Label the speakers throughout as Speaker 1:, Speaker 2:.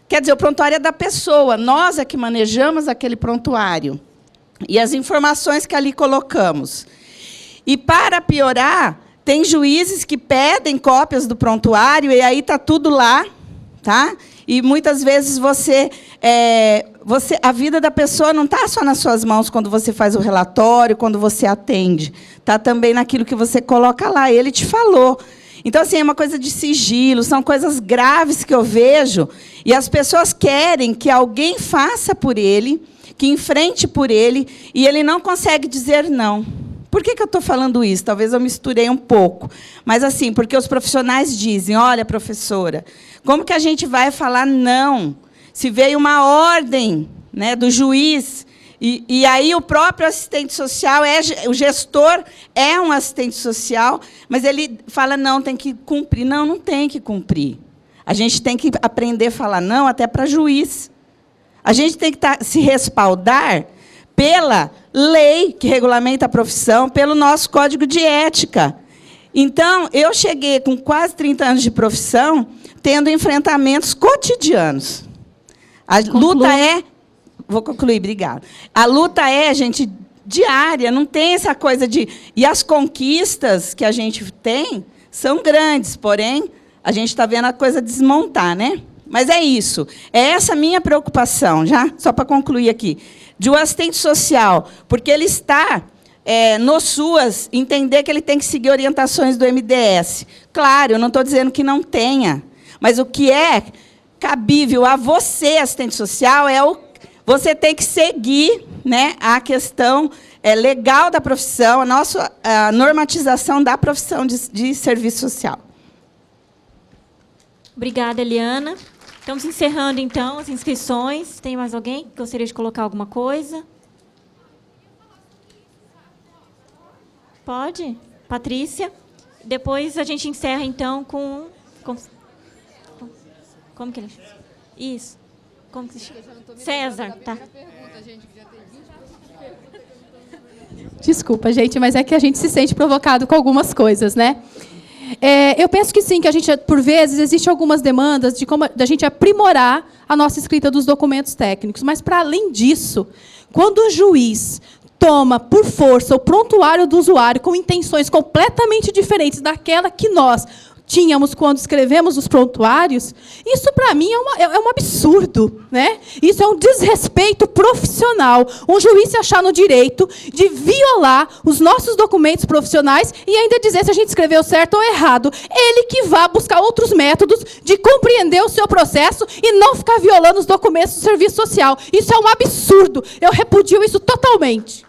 Speaker 1: Quer dizer, o prontuário é da pessoa, nós é que manejamos aquele prontuário. E as informações que ali colocamos. E, para piorar, tem juízes que pedem cópias do prontuário, e aí está tudo lá, tá? E, muitas vezes, a vida da pessoa não está só nas suas mãos quando você faz o relatório, quando você atende. Está também naquilo que você coloca lá. Ele te falou. Então, assim, é uma coisa de sigilo, são coisas graves que eu vejo, e as pessoas querem que alguém faça por ele, que enfrente por ele, e ele não consegue dizer não. Por que eu estou falando isso? Talvez eu misturei um pouco. Mas, assim, porque os profissionais dizem, olha, professora, como que a gente vai falar não? Se veio uma ordem, né, do juiz, e aí o próprio assistente social, o gestor é um assistente social, mas ele fala, não, tem que cumprir. Não, não tem que cumprir. A gente tem que aprender a falar não até para juiz. A gente tem que se respaldar pela lei que regulamenta a profissão, pelo nosso código de ética. Então, eu cheguei com quase 30 anos de profissão, tendo enfrentamentos cotidianos. A luta é... Vou concluir, obrigada. A luta é, gente, diária, não tem essa coisa de... E as conquistas que a gente tem são grandes, porém, a gente está vendo a coisa desmontar, né? Mas é isso. É essa a minha preocupação, já, só para concluir aqui, de um assistente social, porque ele está no SUAS, entender que ele tem que seguir orientações do MDS. Claro, eu não estou dizendo que não tenha, mas o que é cabível a você, assistente social, você tem que seguir, né, a questão legal da profissão, a normatização da profissão de serviço social.
Speaker 2: Obrigada, Eliana. Estamos encerrando, então, as inscrições. Tem mais alguém que gostaria de colocar alguma coisa? Pode? Patrícia. Depois a gente encerra, então, com... Como que ele chama? Isso. Como que se chama? César, tá.
Speaker 3: Desculpa, gente, mas é que a gente se sente provocado com algumas coisas, né? Eu penso que sim, que a gente, por vezes, existem algumas demandas de como a gente aprimorar a nossa escrita dos documentos técnicos. Mas, para além disso, quando o juiz toma, por força, o prontuário do usuário com intenções completamente diferentes daquela que nós tínhamos quando escrevemos os prontuários, isso, para mim, é um absurdo, né? Isso é um desrespeito profissional. Um juiz se achar no direito de violar os nossos documentos profissionais e ainda dizer se a gente escreveu certo ou errado. Ele que vá buscar outros métodos de compreender o seu processo e não ficar violando os documentos do serviço social. Isso é um absurdo. Eu repudio isso totalmente.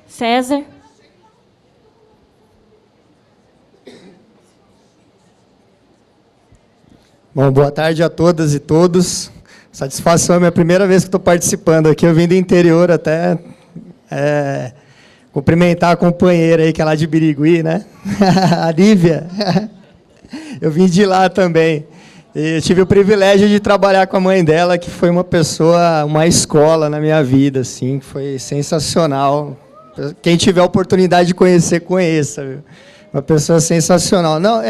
Speaker 2: César.
Speaker 4: Bom, boa tarde a todas e todos. Satisfação, é a minha primeira vez que estou participando aqui. Eu vim do interior até cumprimentar a companheira aí, que é lá de Birigui, né? A Lívia. Eu vim de lá também. E tive o privilégio de trabalhar com a mãe dela, que foi uma escola na minha vida, assim, foi sensacional. Quem tiver a oportunidade de conhecer, conheça. Viu? Uma pessoa sensacional. Não,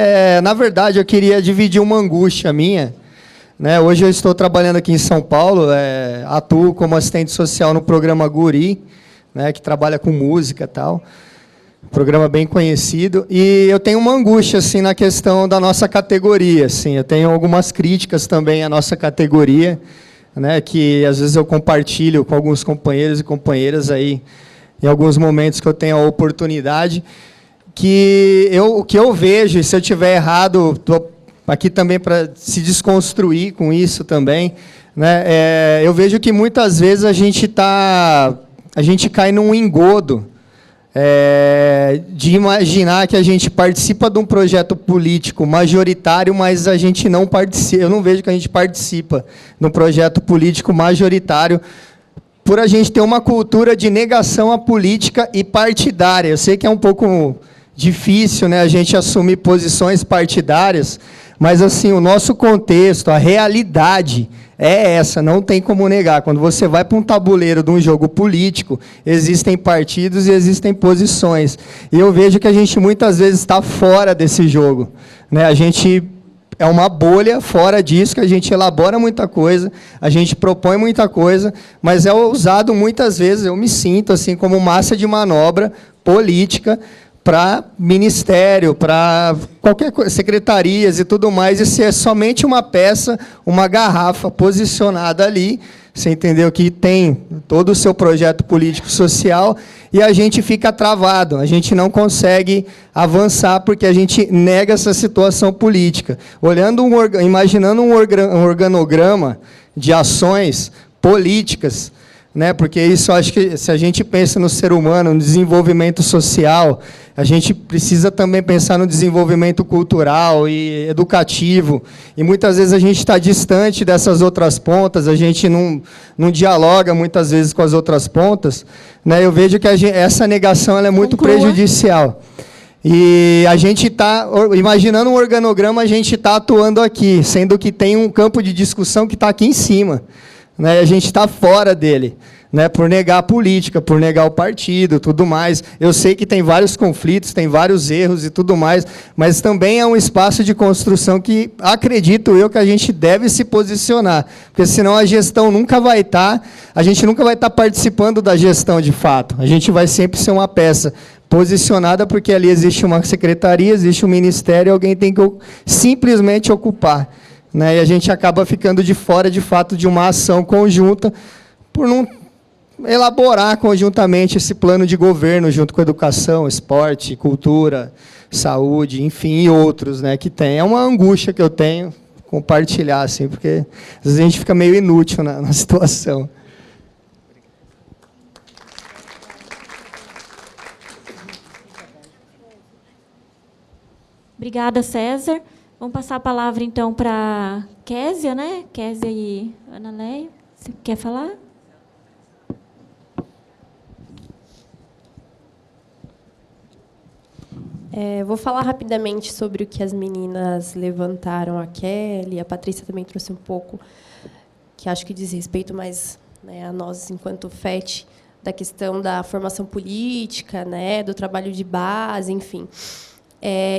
Speaker 4: na verdade, eu queria dividir uma angústia minha. Né? Hoje eu estou trabalhando aqui em São Paulo, atuo como assistente social no programa Guri, né, que trabalha com música e tal. Programa bem conhecido. E eu tenho uma angústia assim, na questão da nossa categoria. Assim. Eu tenho algumas críticas também à nossa categoria, né, que às vezes eu compartilho com alguns companheiros e companheiras aí, em alguns momentos que eu tenho a oportunidade, o que eu vejo, e se eu estiver errado, estou aqui também para se desconstruir com isso também, né, eu vejo que muitas vezes a gente cai num engodo de imaginar que a gente participa de um projeto político majoritário, mas a gente não participa, eu não vejo que a gente participa de um projeto político majoritário, por a gente ter uma cultura de negação à política e partidária. Eu sei que é um pouco difícil, né, a gente assumir posições partidárias, Mas, assim, o nosso contexto, a realidade é essa, não tem como negar. Quando você vai para um tabuleiro de um jogo político, existem partidos e existem posições. E eu vejo que a gente muitas vezes está fora desse jogo, né? A gente é uma bolha fora disso, que a gente elabora muita coisa, a gente propõe muita coisa, mas é usado muitas vezes, eu me sinto assim como massa de manobra política para ministério, para qualquer coisa, secretarias e tudo mais, e ser somente uma peça, uma garrafa posicionada ali, você entendeu, que tem todo o seu projeto político-social, e a gente fica travado, a gente não consegue avançar, porque a gente nega essa situação política. Imaginando um organograma de ações políticas, né? Porque isso, acho que, se a gente pensa no ser humano, no desenvolvimento social, a gente precisa também pensar no desenvolvimento cultural e educativo. E muitas vezes a gente está distante dessas outras pontas, a gente não dialoga muitas vezes com as outras pontas, né? Eu vejo que essa negação ela é muito prejudicial. E a gente está, imaginando um organograma, a gente está atuando aqui, sendo que tem um campo de discussão que está aqui em cima, né? A gente está fora dele, né? Por negar a política, por negar o partido, tudo mais. Eu sei que tem vários conflitos, tem vários erros e tudo mais, mas também é um espaço de construção que, acredito eu, que a gente deve se posicionar, porque senão a gestão nunca vai estar, a gente nunca vai estar participando da gestão de fato. A gente vai sempre ser uma peça posicionada, porque ali existe uma secretaria, existe um ministério, e alguém tem que simplesmente ocupar, né? E a gente acaba ficando de fora, de fato, de uma ação conjunta, por não elaborar conjuntamente esse plano de governo, junto com educação, esporte, cultura, saúde, enfim, e outros, né, que tem. É uma angústia que eu tenho, compartilhar, assim, porque às vezes a gente fica meio inútil na situação.
Speaker 2: Obrigada, César. Vamos passar a palavra, então, para Késia, né? Késia e Ana Leia. Você quer falar?
Speaker 5: Vou falar rapidamente sobre o que as meninas levantaram, a Kelly, a Patrícia também trouxe um pouco, que acho que diz respeito mais, né, a nós, enquanto FET, da questão da formação política, né, do trabalho de base, enfim.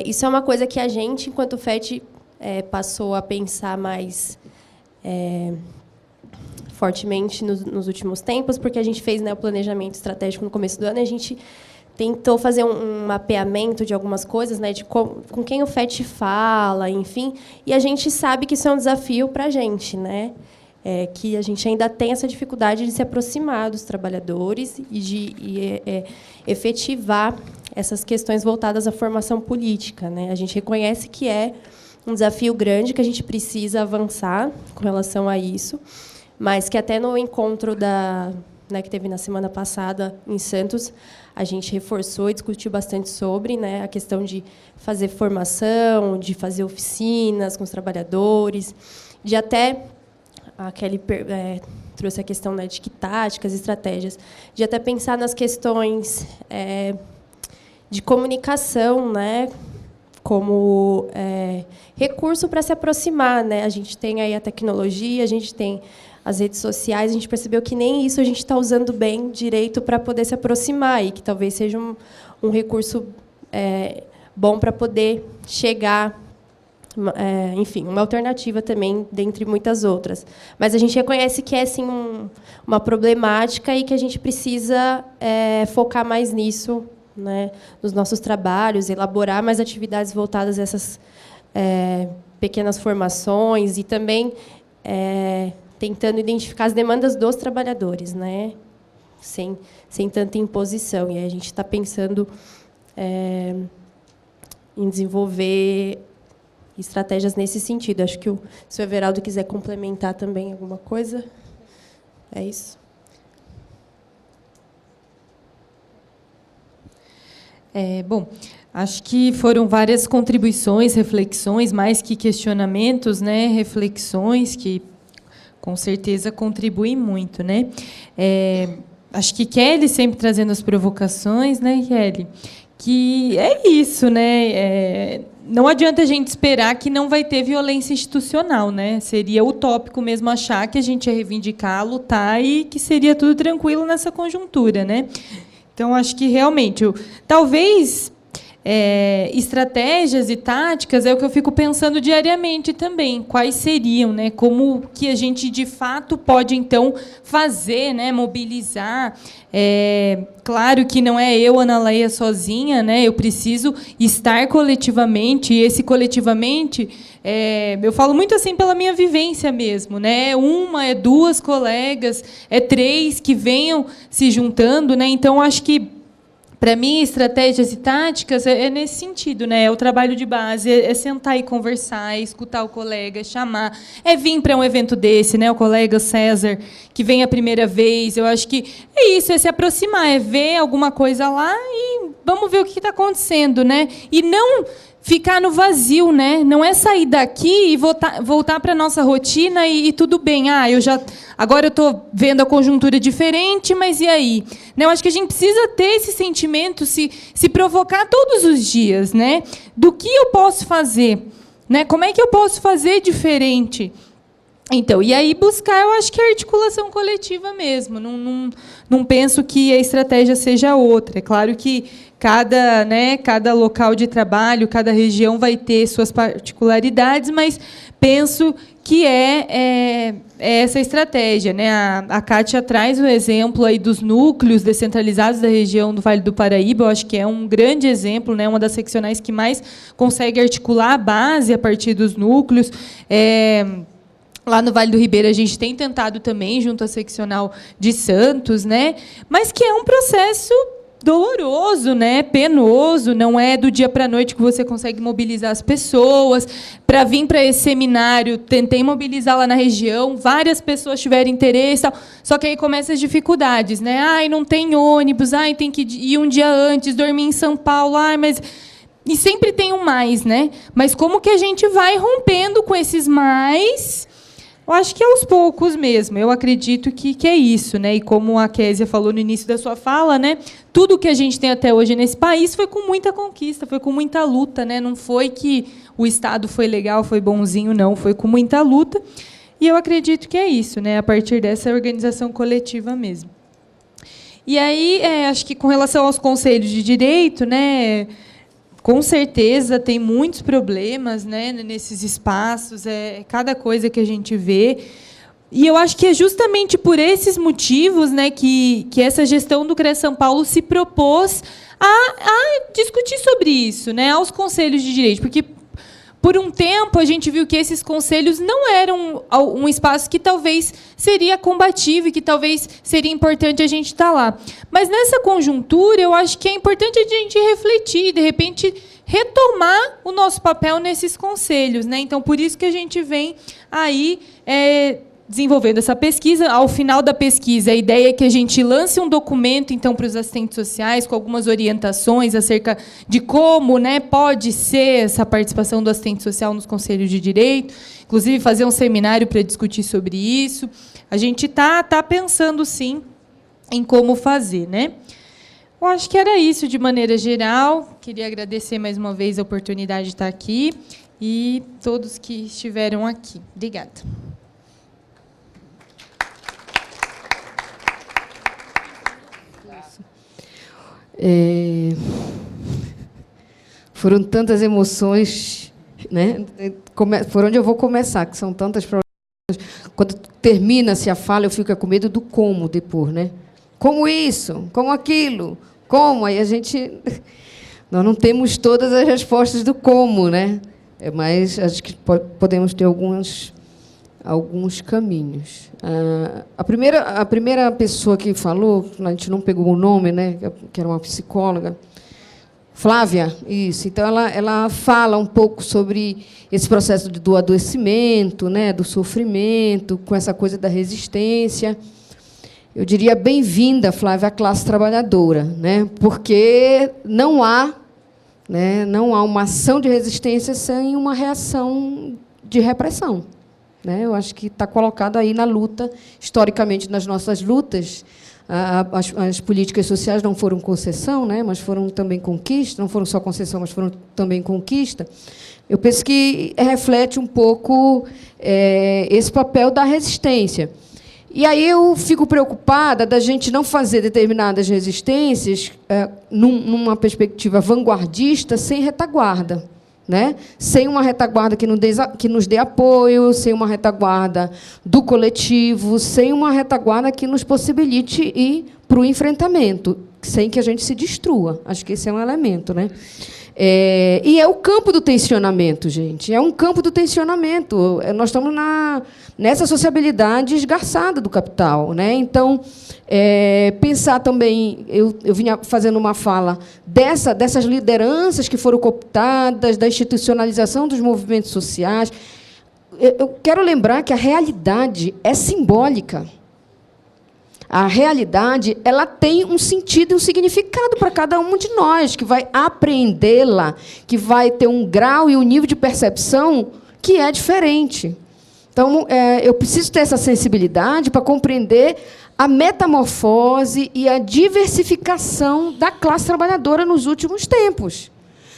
Speaker 5: Isso é uma coisa que a gente, enquanto FET, passou a pensar mais fortemente nos últimos tempos, porque a gente fez, né, o planejamento estratégico no começo do ano, e a gente tentou fazer um mapeamento de algumas coisas, né, de com quem o FET fala, enfim, e a gente sabe que isso é um desafio para a gente, né, que a gente ainda tem essa dificuldade de se aproximar dos trabalhadores e de efetivar essas questões voltadas à formação política, né. A gente reconhece que é um desafio grande, que a gente precisa avançar com relação a isso, mas que até no encontro né, que teve na semana passada em Santos, a gente reforçou e discutiu bastante sobre, né, a questão de fazer formação, de fazer oficinas com os trabalhadores, de até, a Kelly trouxe a questão, né, de que táticas, estratégias, de até pensar nas questões de comunicação, né, como recurso para se aproximar, né? A gente tem aí a tecnologia, a gente tem as redes sociais, a gente percebeu que nem isso a gente está usando bem direito para poder se aproximar, e que talvez seja um recurso bom para poder chegar, enfim, uma alternativa também, dentre muitas outras. Mas a gente reconhece que é, sim, uma problemática e que a gente precisa focar mais nisso, né, nos nossos trabalhos, elaborar mais atividades voltadas a essas pequenas formações e também tentando identificar as demandas dos trabalhadores, né, sem tanta imposição. E aí a gente está pensando em desenvolver estratégias nesse sentido. Acho que se o Everaldo quiser complementar também alguma coisa, é isso.
Speaker 6: Bom, acho que foram várias contribuições, reflexões, mais que questionamentos, né? Reflexões que, com certeza, contribuem muito, né? Acho que Kelly sempre trazendo as provocações, né, Kelly? Que é isso, né? não adianta a gente esperar que não vai ter violência institucional, né? Seria utópico mesmo achar que a gente ia reivindicar, lutar e que seria tudo tranquilo nessa conjuntura, né? Então, acho que realmente, talvez estratégias e táticas é o que eu fico pensando diariamente também. Quais seriam, né? Como que a gente de fato pode então fazer, né? Mobilizar. Claro que não é eu, Ana Leia, sozinha, né? Eu preciso estar coletivamente, e esse coletivamente, eu falo muito assim pela minha vivência mesmo, né? É duas colegas, é três que venham se juntando, né? Então, acho que para mim, estratégias e táticas é nesse sentido, né? É o trabalho de base, é sentar e conversar, é escutar o colega, chamar, é vir para um evento desse, né? O colega César, que vem a primeira vez. Eu acho que é isso, é se aproximar, é ver alguma coisa lá e vamos ver o que está acontecendo, né? E não ficar no vazio, né? Não é sair daqui e voltar para a nossa rotina e tudo bem. Agora eu estou vendo a conjuntura diferente, mas e aí? Né? Eu acho que a gente precisa ter esse sentimento, se provocar todos os dias, né? Do que eu posso fazer? Né? Como é que eu posso fazer diferente? Então, e aí buscar, eu acho que a articulação coletiva mesmo. Não penso que a estratégia seja outra. É claro que cada local de trabalho, cada região vai ter suas particularidades, mas penso que é essa estratégia, né? A Kátia traz o exemplo aí dos núcleos descentralizados da região do Vale do Paraíba. Eu acho que é um grande exemplo, né? Uma das seccionais que mais consegue articular a base a partir dos núcleos. Lá no Vale do Ribeira, a gente tem tentado também, junto à seccional de Santos, né? Mas que é um processo doloroso, né? Penoso, não é do dia para a noite que você consegue mobilizar as pessoas. Para vir para esse seminário, tentei mobilizar lá na região, várias pessoas tiveram interesse, tal, só que aí começam as dificuldades, né? Não tem ônibus, tem que ir um dia antes, dormir em São Paulo, mas... E sempre tem um mais, né? Mas como que a gente vai rompendo com esses mais... Eu acho que aos poucos mesmo. Eu acredito que é isso, né? E como a Kézia falou no início da sua fala, né? Tudo que a gente tem até hoje nesse país foi com muita conquista, foi com muita luta, né? Não foi que o Estado foi legal, foi bonzinho, não. Foi com muita luta. E eu acredito que é isso, né? A partir dessa organização coletiva mesmo. E aí, acho que com relação aos conselhos de direito, né? Com certeza tem muitos problemas, né, nesses espaços, cada coisa que a gente vê. E eu acho que é justamente por esses motivos, né, que essa gestão do CREA São Paulo se propôs a discutir sobre isso, né, aos conselhos de direito. Porque, por um tempo, a gente viu que esses conselhos não eram um espaço que talvez seria combativo e que talvez seria importante a gente estar lá. Mas, nessa conjuntura, eu acho que é importante a gente refletir, de repente, retomar o nosso papel nesses conselhos, né? Então, por isso que a gente vem aí desenvolvendo essa pesquisa. Ao final da pesquisa, a ideia é que a gente lance um documento então para os assistentes sociais com algumas orientações acerca de como, né, pode ser essa participação do assistente social nos conselhos de direito, inclusive fazer um seminário para discutir sobre isso. A gente tá pensando sim em como fazer, né? Eu acho que era isso de maneira geral. Queria agradecer mais uma vez a oportunidade de estar aqui e todos que estiveram aqui. Obrigada.
Speaker 7: Foram tantas emoções, né? Por onde eu vou começar, que são tantas problemas. Quando termina-se a fala, eu fico com medo do como depois, né? Como isso? Como aquilo? Como? Aí nós não temos todas as respostas do como, né? Mas acho que podemos ter alguns caminhos. A primeira pessoa que falou, a gente não pegou o nome, né, que era uma psicóloga, Flávia, isso. Então, ela fala um pouco sobre esse processo do adoecimento, né, do sofrimento, com essa coisa da resistência. Eu diria bem-vinda, Flávia, à classe trabalhadora, né, porque não há uma ação de resistência sem uma reação de repressão. Né? Eu acho que está colocado aí na luta, historicamente, nas nossas lutas, As políticas sociais não foram concessão, né, mas foram também conquista, não foram só concessão, mas foram também conquista. Eu penso que reflete um pouco esse papel da resistência. E aí eu fico preocupada da gente não fazer determinadas resistências numa perspectiva vanguardista sem retaguarda, né? Sem uma retaguarda que nos dê apoio, sem uma retaguarda do coletivo, sem uma retaguarda que nos possibilite ir para o enfrentamento, sem que a gente se destrua. Acho que esse é um elemento, né? E é o campo do tensionamento, gente. É um campo do tensionamento. Nós estamos nessa sociabilidade esgarçada do capital, né? Então, pensar também... Eu vinha fazendo uma fala dessas lideranças que foram cooptadas, da institucionalização dos movimentos sociais. Eu quero lembrar que a realidade é simbólica. A realidade, ela tem um sentido e um significado para cada um de nós, que vai apreendê-la, que vai ter um grau e um nível de percepção que é diferente. Então, eu preciso ter essa sensibilidade para compreender a metamorfose e a diversificação da classe trabalhadora nos últimos tempos.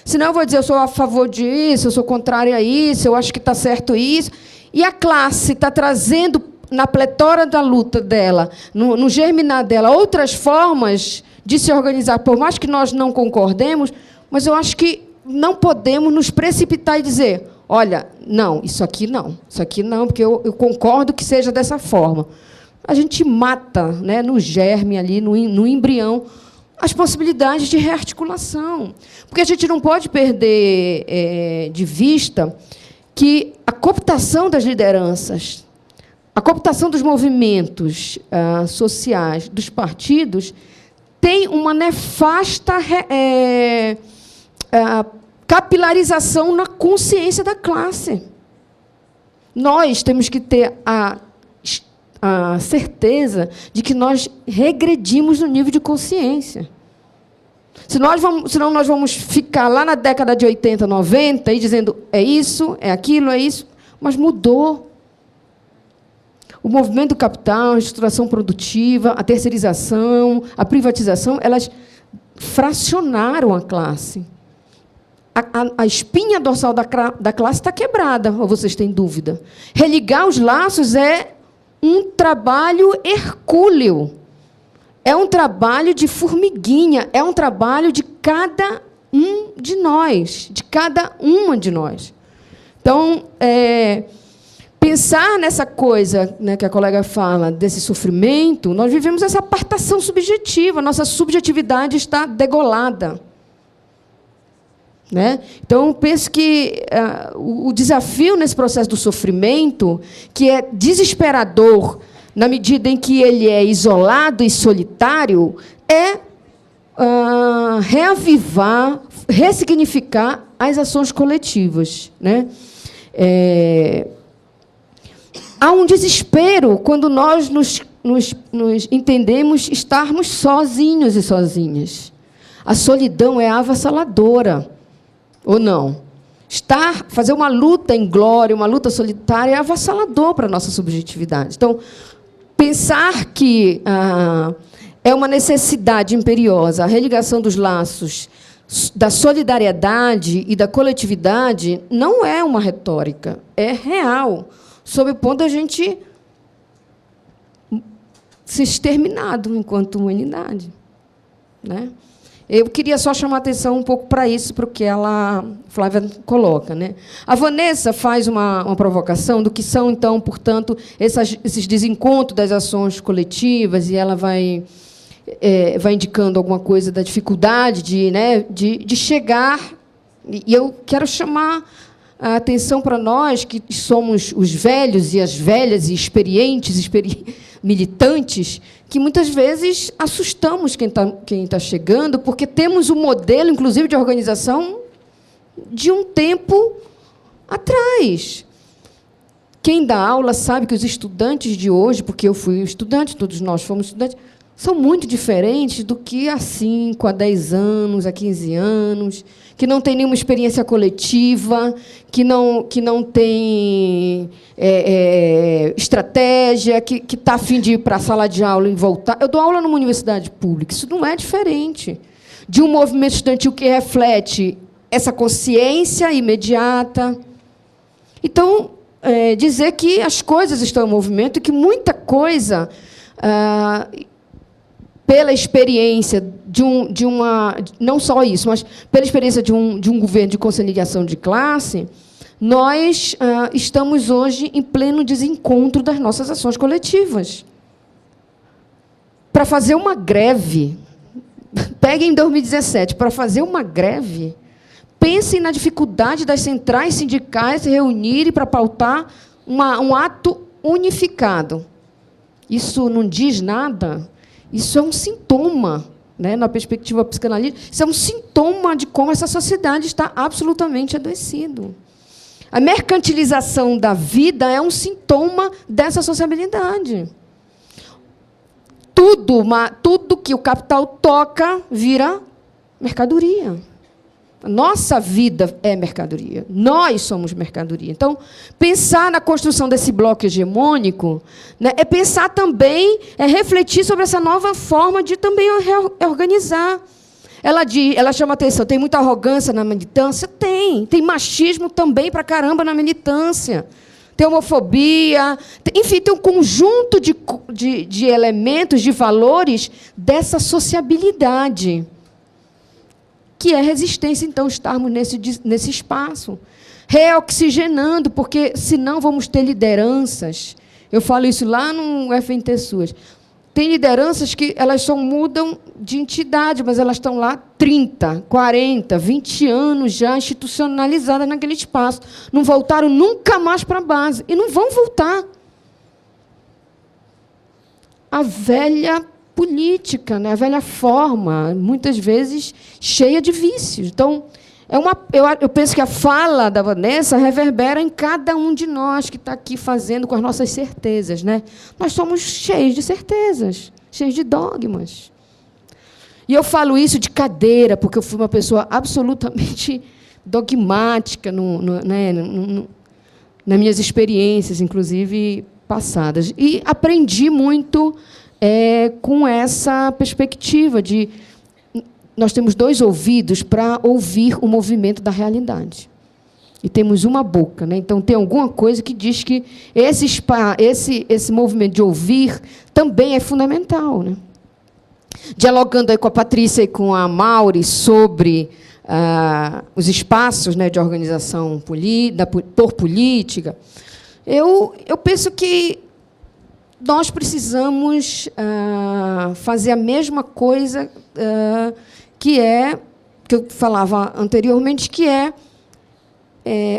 Speaker 7: Senão eu vou dizer, eu sou a favor disso, eu sou contrária a isso, eu acho que está certo isso. E a classe está trazendo, na pletora da luta dela, no germinar dela, outras formas de se organizar, por mais que nós não concordemos, mas eu acho que não podemos nos precipitar e dizer, olha, não, isso aqui não, porque eu concordo que seja dessa forma. A gente mata, né, no germe, ali, no embrião, as possibilidades de rearticulação. Porque a gente não pode perder de vista que a cooptação das lideranças, a cooptação dos movimentos sociais, dos partidos, tem uma nefasta capilarização na consciência da classe. Nós temos que ter a certeza de que nós regredimos no nível de consciência. Senão nós vamos ficar lá na década de 80, 90, e dizendo, é isso, é aquilo, é isso, mas mudou. O movimento do capital, a estruturação produtiva, a terceirização, a privatização, elas fracionaram a classe. A espinha dorsal da classe está quebrada, ou vocês têm dúvida? Religar os laços é um trabalho hercúleo, é um trabalho de formiguinha, é um trabalho de cada um de nós, de cada uma de nós. Então, pensar nessa coisa, né, que a colega fala, desse sofrimento, nós vivemos essa apartação subjetiva, nossa subjetividade está degolada. Né? Então, penso que o desafio nesse processo do sofrimento, que é desesperador, na medida em que ele é isolado e solitário, é reavivar, ressignificar as ações coletivas. Né? Há um desespero quando nós nos entendemos estarmos sozinhos e sozinhas. A solidão é avassaladora, ou não? Fazer uma luta em glória, uma luta solitária, é avassalador para a nossa subjetividade. Então, pensar que é uma necessidade imperiosa a religação dos laços da solidariedade e da coletividade não é uma retórica, é real, sob o ponto da gente ser exterminado enquanto humanidade. Né? Eu queria só chamar a atenção um pouco para isso, para o que a Flávia coloca. Né? A Vanessa faz uma provocação do que são, então, portanto, esses desencontros das ações coletivas, e ela vai indicando alguma coisa da dificuldade de chegar. E eu quero chamar a atenção para nós, que somos os velhos e as velhas e experientes, militantes, que muitas vezes assustamos quem tá chegando, porque temos um modelo, inclusive, de organização de um tempo atrás. Quem dá aula sabe que os estudantes de hoje, porque eu fui estudante, todos nós fomos estudantes, são muito diferentes do que há 5, há 10 anos, há 15 anos, que não tem nenhuma experiência coletiva, que não tem estratégia, que está a fim de ir para a sala de aula e voltar. Eu dou aula numa universidade pública, isso não é diferente de um movimento estudantil que reflete essa consciência imediata. Então, dizer que as coisas estão em movimento e que muita coisa, pela experiência de uma... Não só isso, mas pela experiência de um governo de conciliação de classe, nós estamos hoje em pleno desencontro das nossas ações coletivas. Para fazer uma greve, peguem em 2017, para fazer uma greve, pensem na dificuldade das centrais sindicais se reunirem para pautar um ato unificado. Isso não diz nada? Isso é um sintoma, né, na perspectiva psicanalítica, isso é um sintoma de como essa sociedade está absolutamente adoecida. A mercantilização da vida é um sintoma dessa sociabilidade. Tudo que o capital toca vira mercadoria. A nossa vida é mercadoria. Nós somos mercadoria. Então, pensar na construção desse bloco hegemônico, né, é pensar também, refletir sobre essa nova forma de também reorganizar. Ela chama atenção, tem muita arrogância na militância? Tem machismo também para caramba na militância. Tem homofobia, enfim, tem um conjunto de elementos, de valores dessa sociabilidade, que é resistência, então, estarmos nesse espaço, reoxigenando, porque, senão, vamos ter lideranças. Eu falo isso lá no FNT SUAS. Tem lideranças que elas só mudam de entidade, mas elas estão lá 30, 40, 20 anos já institucionalizadas naquele espaço. Não voltaram nunca mais para a base. E não vão voltar. A velha política, né? A velha forma, muitas vezes cheia de vícios. Então, eu penso que a fala da Vanessa reverbera em cada um de nós que está aqui fazendo com as nossas certezas, né? Nós somos cheios de certezas, cheios de dogmas. E eu falo isso de cadeira, porque eu fui uma pessoa absolutamente dogmática nas minhas experiências, inclusive passadas. E aprendi muito com essa perspectiva de nós temos 2 ouvidos para ouvir o movimento da realidade. E temos uma boca, né? Então, tem alguma coisa que diz que esse movimento de ouvir também é fundamental, né? Dialogando aí com a Patrícia e com a Mauri sobre os espaços, né, de organização por política, eu penso que nós precisamos fazer a mesma coisa que eu falava anteriormente, que é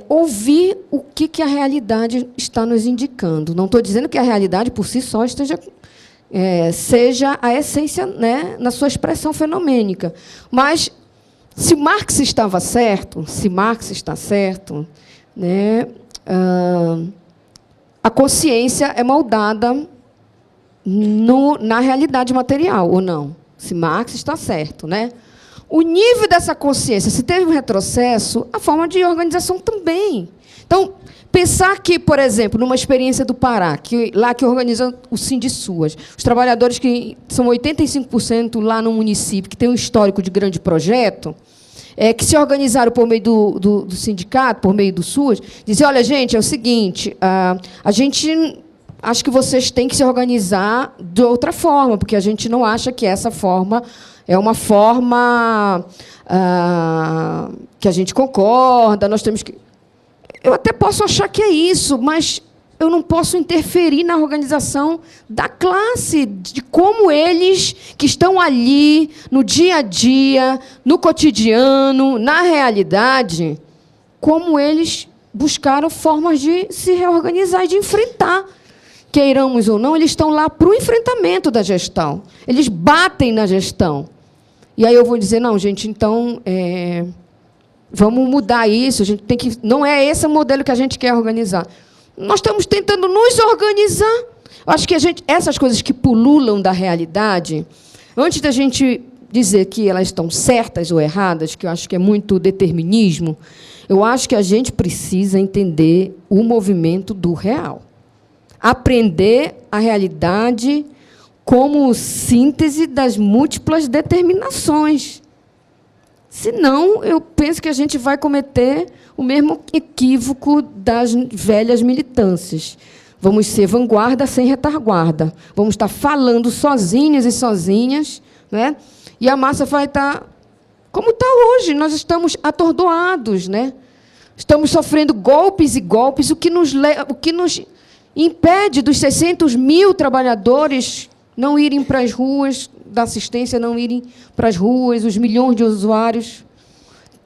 Speaker 7: ouvir o que a realidade está nos indicando. Não estou dizendo que a realidade, por si só, seja a essência, né, na sua expressão fenomênica. Mas, se Marx estava certo, se Marx está certo, né, a consciência é moldada na realidade material, ou não? Se Marx está certo, né? O nível dessa consciência, se teve um retrocesso, a forma de organização também. Então, pensar que, por exemplo, numa experiência do Pará, lá que organiza o Sindisuas, os trabalhadores que são 85% lá no município, que tem um histórico de grande projeto, que se organizaram por meio do sindicato, por meio do SUAS, dizer, olha, gente, é o seguinte, a gente acho que vocês têm que se organizar de outra forma, porque a gente não acha que essa forma é uma forma que a gente concorda, nós temos que... Eu até posso achar que é isso, mas eu não posso interferir na organização da classe, de como eles, que estão ali, no dia a dia, no cotidiano, na realidade, como eles buscaram formas de se reorganizar e de enfrentar. Queiramos ou não, eles estão lá para o enfrentamento da gestão. Eles batem na gestão. E aí eu vou dizer, não, gente, então, vamos mudar isso. A gente tem que, não é esse o modelo que a gente quer organizar. Nós estamos tentando nos organizar. Eu acho que essas coisas que pululam da realidade, antes da gente dizer que elas estão certas ou erradas, que eu acho que é muito determinismo, eu acho que a gente precisa entender o movimento do real. Aprender a realidade como síntese das múltiplas determinações. Senão, eu penso que a gente vai cometer o mesmo equívoco das velhas militâncias. Vamos ser vanguarda sem retaguarda. Vamos estar falando sozinhos e sozinhas, né? E a massa vai estar como está hoje. Nós estamos atordoados, né? Estamos sofrendo golpes e golpes, o que nos impede dos 600 mil trabalhadores não irem para as ruas da assistência, não irem para as ruas, os milhões de usuários.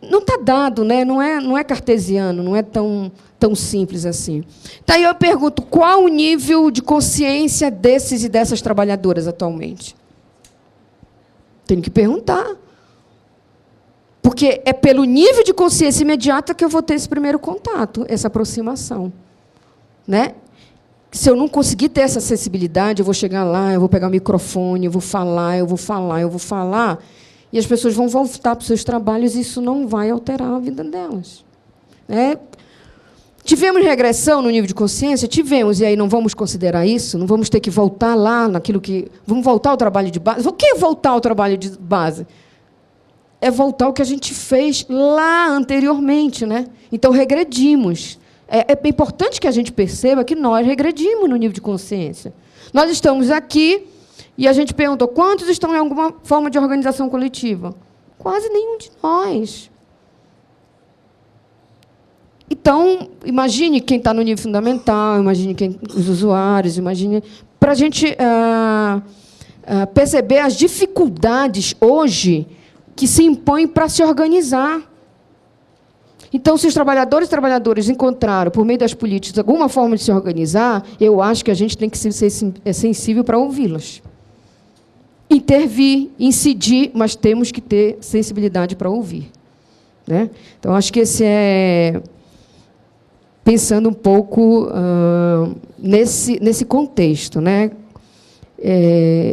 Speaker 7: Não está dado, né? Não é cartesiano, não é tão simples assim. Então, aí eu pergunto, qual o nível de consciência desses e dessas trabalhadoras atualmente? Tenho que perguntar. Porque é pelo nível de consciência imediata que eu vou ter esse primeiro contato, essa aproximação. Né? Se eu não conseguir ter essa sensibilidade, eu vou chegar lá, eu vou pegar o microfone, eu vou falar, e as pessoas vão voltar para os seus trabalhos e isso não vai alterar a vida delas. Tivemos regressão no nível de consciência? Tivemos, e aí não vamos considerar isso? Não vamos ter que voltar lá naquilo que... Vamos voltar ao trabalho de base? O que é voltar ao trabalho de base? É voltar ao que a gente fez lá anteriormente. Né? Então, regredimos. É importante que a gente perceba que nós regredimos no nível de consciência. Nós estamos aqui e a gente perguntou quantos estão em alguma forma de organização coletiva? Quase nenhum de nós. Então, imagine quem está no nível fundamental, imagine os usuários, imagine... Para a gente perceber as dificuldades hoje que se impõem para se organizar. Então, se os trabalhadores e trabalhadoras encontraram, por meio das políticas, alguma forma de se organizar, eu acho que a gente tem que ser sensível para ouvi-las. Intervir, incidir, mas temos que ter sensibilidade para ouvir. Né? Então, acho que esse é... Pensando um pouco nesse contexto. Né?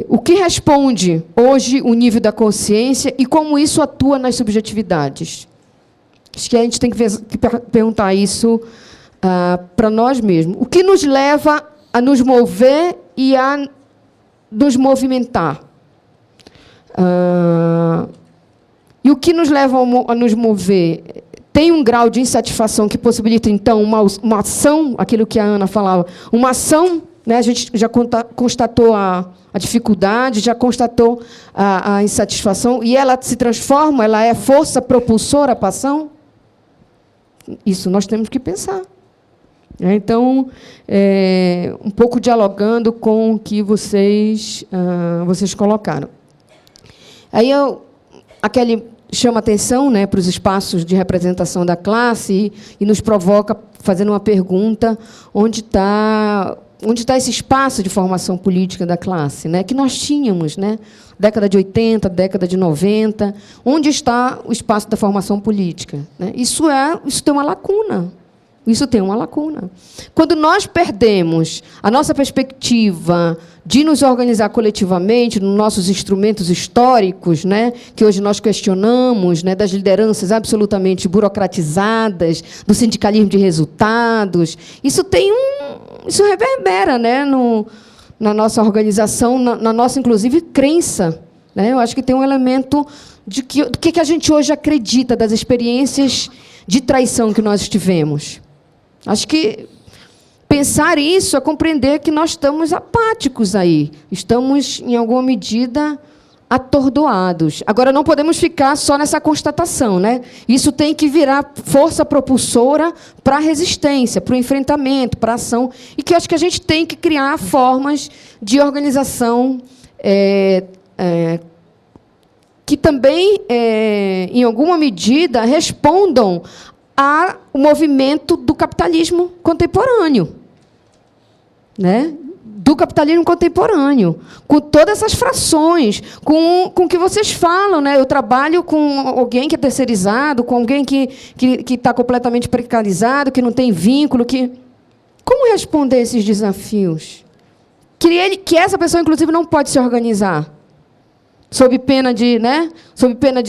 Speaker 7: O que responde hoje o nível da consciência e como isso atua nas subjetividades? Acho que a gente tem que perguntar isso para nós mesmos. O que nos leva a nos mover e a nos movimentar? E o que nos leva a nos mover? Tem um grau de insatisfação que possibilita, então, uma ação, aquilo que a Ana falava, uma ação, né? A gente já constatou a dificuldade, já constatou a insatisfação, e ela se transforma, ela é força propulsora para a ação? Isso nós temos que pensar. Então, um pouco dialogando com o que vocês colocaram. Aí aquele chama atenção, né, para os espaços de representação da classe e nos provoca fazendo uma pergunta: onde está esse espaço de formação política da classe, né, que nós tínhamos, né, década de 80, década de 90, onde está o espaço da formação política? Né? Isso tem uma lacuna. Isso tem uma lacuna. Quando nós perdemos a nossa perspectiva de nos organizar coletivamente nos nossos instrumentos históricos, né, que hoje nós questionamos, né, das lideranças absolutamente burocratizadas, do sindicalismo de resultados, isso reverbera, né, na nossa organização, na nossa, inclusive, crença. Né? Eu acho que tem um elemento do que a gente hoje acredita das experiências de traição que nós tivemos. Acho que pensar isso é compreender que nós estamos apáticos aí. Estamos, em alguma medida, atordoados. Agora, não podemos ficar só nessa constatação. Né? Isso tem que virar força propulsora para a resistência, para o enfrentamento, para a ação. E que eu acho que a gente tem que criar formas de organização que também, em alguma medida, respondam ao movimento do capitalismo contemporâneo. Né? Do capitalismo contemporâneo, com todas essas frações, com o que vocês falam. Né? Eu trabalho com alguém que é terceirizado, com alguém que está completamente precarizado, que não tem vínculo. Como responder a esses desafios? que essa pessoa, inclusive, não pode se organizar, sob pena de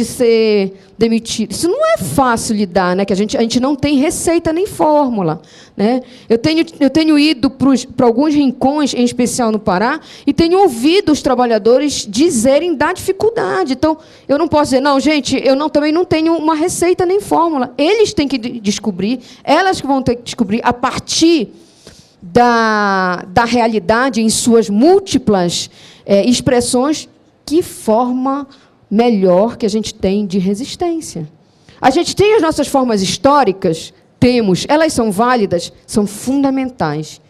Speaker 7: ser demitido. Isso não é fácil lidar, né? Que a gente não tem receita nem fórmula, né? Eu tenho ido para alguns rincões, em especial no Pará, e tenho ouvido os trabalhadores dizerem da dificuldade. Então, eu não posso dizer, não, gente, também não tenho uma receita nem fórmula. Eles têm que descobrir, elas que vão ter que descobrir, a partir da realidade, em suas múltiplas expressões, que forma melhor que a gente tem de resistência. A gente tem as nossas formas históricas, temos, elas são válidas, são fundamentais.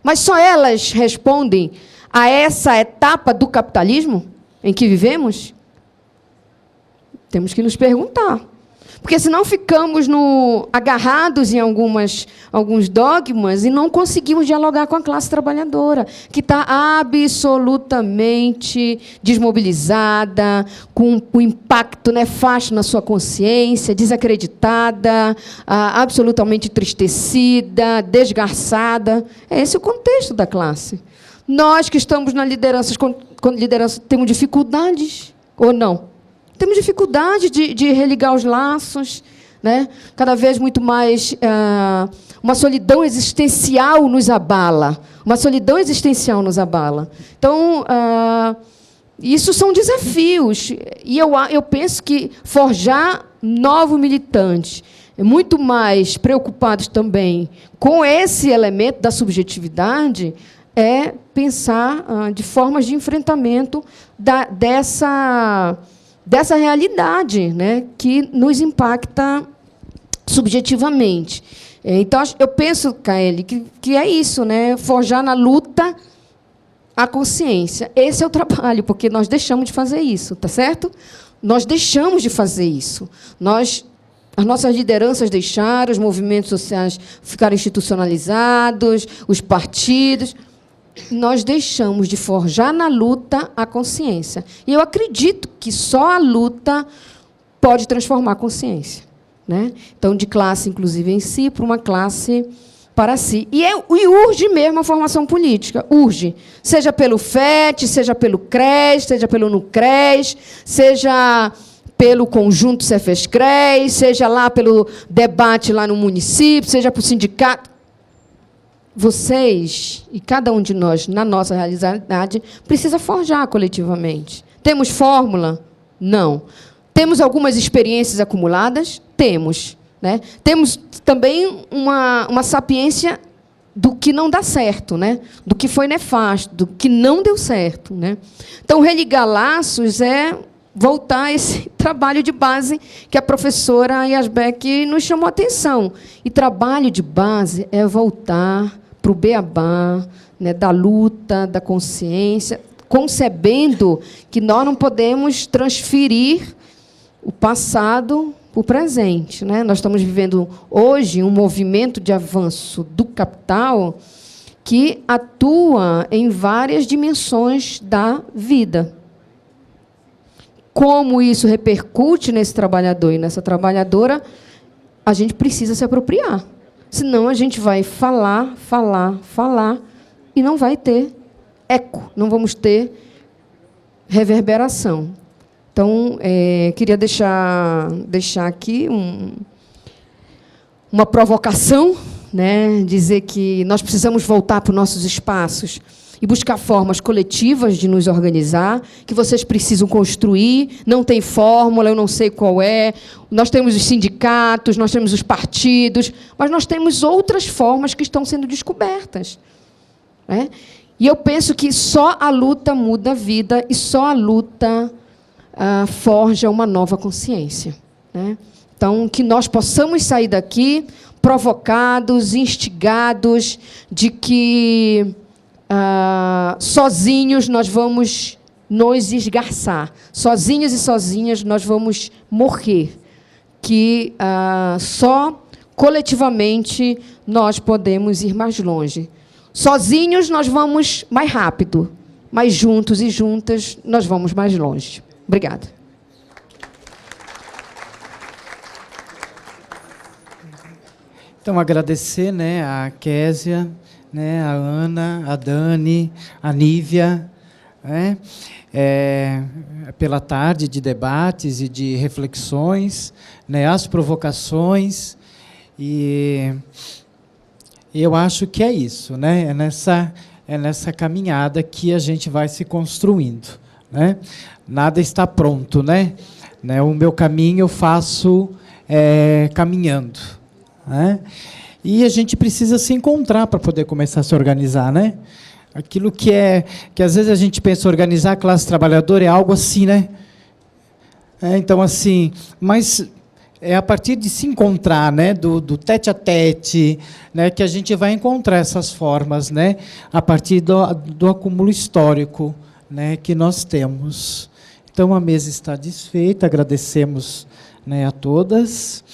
Speaker 7: Mas só elas respondem a essa etapa do capitalismo em que vivemos? Temos que nos perguntar. Porque senão ficamos agarrados em alguns dogmas e não conseguimos dialogar com a classe trabalhadora, que está absolutamente desmobilizada, com o impacto nefasto na sua consciência, desacreditada, absolutamente entristecida, desgarçada. É esse o contexto da classe. Nós que estamos na liderança, temos dificuldades ou não? Temos dificuldade de religar os laços, né? Cada vez muito mais uma solidão existencial nos abala. Uma solidão existencial nos abala. Então, isso são desafios. E eu penso que forjar novos militantes, muito mais preocupados também com esse elemento da subjetividade, é pensar de formas de enfrentamento dessa realidade, né, que nos impacta subjetivamente. Então, eu penso, Kaeli, que é isso, né, forjar na luta a consciência. Esse é o trabalho, porque nós deixamos de fazer isso, tá certo? Nós deixamos de fazer isso. As nossas lideranças deixaram, os movimentos sociais ficaram institucionalizados, os partidos. Nós deixamos de forjar na luta a consciência. E eu acredito que só a luta pode transformar a consciência, né? Então, de classe, inclusive, em si, para uma classe para si. E urge mesmo a formação política. Urge. Seja pelo FET, seja pelo CRES, seja pelo NUCRES, seja pelo conjunto Cefes-CRES, seja lá pelo debate lá no município, seja para o sindicato. Vocês, e cada um de nós, na nossa realidade, precisa forjar coletivamente. Temos fórmula? Não. Temos algumas experiências acumuladas? Temos. Né? Temos também uma sapiência do que não dá certo, né? Do que foi nefasto, do que não deu certo. Né? Então, religar laços é voltar a esse trabalho de base que a professora Yasbeck nos chamou a atenção. E trabalho de base é voltar para o beabá, né, da luta, da consciência, concebendo que nós não podemos transferir o passado para o presente. Né? Nós estamos vivendo hoje um movimento de avanço do capital que atua em várias dimensões da vida. Como isso repercute nesse trabalhador e nessa trabalhadora, a gente precisa se apropriar. Senão a gente vai falar e não vai ter eco, não vamos ter reverberação. Então, queria deixar aqui uma provocação, né? Dizer que nós precisamos voltar para os nossos espaços e buscar formas coletivas de nos organizar, que vocês precisam construir. Não tem fórmula, eu não sei qual é. Nós temos os sindicatos, nós temos os partidos, mas nós temos outras formas que estão sendo descobertas. Né? E eu penso que só a luta muda a vida e só a luta forja uma nova consciência. Né? Então, que nós possamos sair daqui provocados, instigados, de que sozinhos nós vamos nos esgarçar. Sozinhos e sozinhas nós vamos morrer. Que só coletivamente nós podemos ir mais longe. Sozinhos nós vamos mais rápido, mas juntos e juntas nós vamos mais longe. Obrigada.
Speaker 8: Então, agradecer, né, a Késia, né, a Ana, a Dani, a Nívia, né, pela tarde de debates e de reflexões, né, as provocações, e eu acho que é isso, né, é nessa caminhada que a gente vai se construindo, né? Nada está pronto, né? O meu caminho eu faço caminhando, né? E a gente precisa se encontrar para poder começar a se organizar, né? Aquilo que às vezes a gente pensa organizar a classe trabalhadora é algo assim, né? Então, assim, mas é a partir de se encontrar, né, do tete a tete, né, que a gente vai encontrar essas formas, né, a partir do acúmulo histórico, né, que nós temos. Então, a mesa está desfeita, agradecemos, né, a todas.